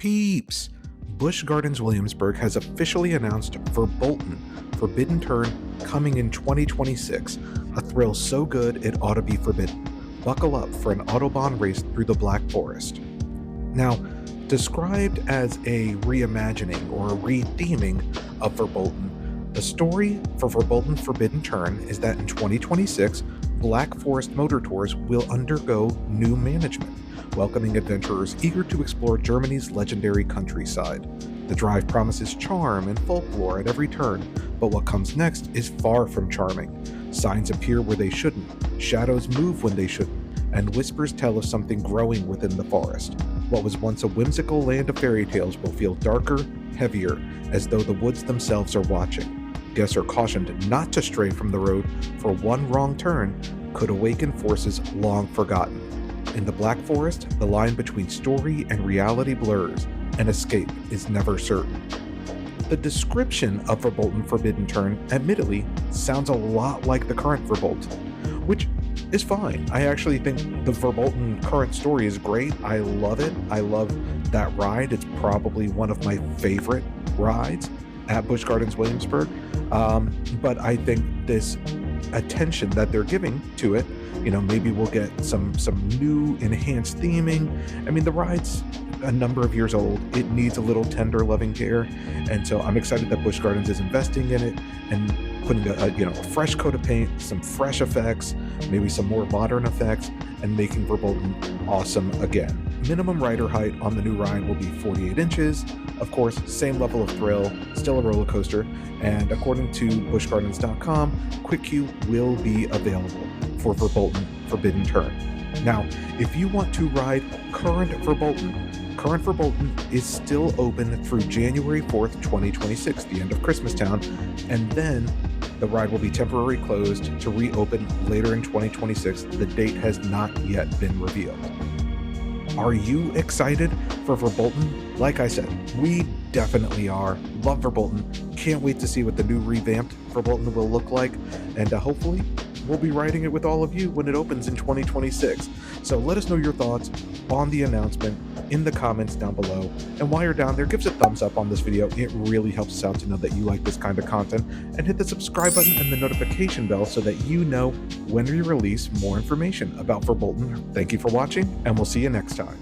Peeps! Busch Gardens Williamsburg has officially announced Verbolten, Forbidden Turn, coming in 2026. A thrill so good it ought to be forbidden. Buckle up for an Autobahn race through the Black Forest. Now, described as a reimagining or retheming of Verbolten, the story for Verbolten Forbidden Turn is that in 2026, Black Forest Motor Tours will undergo new management, welcoming adventurers eager to explore Germany's legendary countryside. The drive promises charm and folklore at every turn, but what comes next is far from charming. Signs appear where they shouldn't, shadows move when they shouldn't, and whispers tell of something growing within the forest. What was once a whimsical land of fairy tales will feel darker, heavier, as though the woods themselves are watching. Guests are cautioned not to stray from the road, for one wrong turn could awaken forces long forgotten. In the Black Forest, the line between story and reality blurs, and escape is never certain. The description of Verbolten Forbidden Turn, admittedly, sounds a lot like the current Verbolten, which is fine. I actually think the Verbolten current story is great. I love it. I love that ride. It's probably one of my favorite rides at Busch Gardens Williamsburg. But I think this attention that they're giving to it, maybe we'll get some new enhanced theming. I mean, the ride's a number of years old. It needs a little tender loving care, and so I'm excited that Busch Gardens is investing in it and putting a fresh coat of paint, some fresh effects, maybe some more modern effects, and making Verbolten awesome again. Minimum rider height on the new ride will be 48 inches. Of course, same level of thrill, still a roller coaster, and according to buschgardens.com, Quick Queue will be available for Verbolten Forbidden Turn. Now, if you want to ride current Verbolten is still open through January 4th, 2026, the end of Christmas Town, and then the ride will be temporarily closed to reopen later in 2026. The date has not yet been revealed. Are you excited for Verbolten? Like I said, we definitely are. Love Verbolten. Can't wait to see what the new revamped Verbolten will look like, and hopefully we'll be riding it with all of you when it opens in 2026. So let us know your thoughts on the announcement in the comments down below. And while you're down there, give us a thumbs up on this video. It really helps us out to know that you like this kind of content. And hit the subscribe button and the notification bell so that you know when we release more information about Verbolten. Thank you for watching, and we'll see you next time.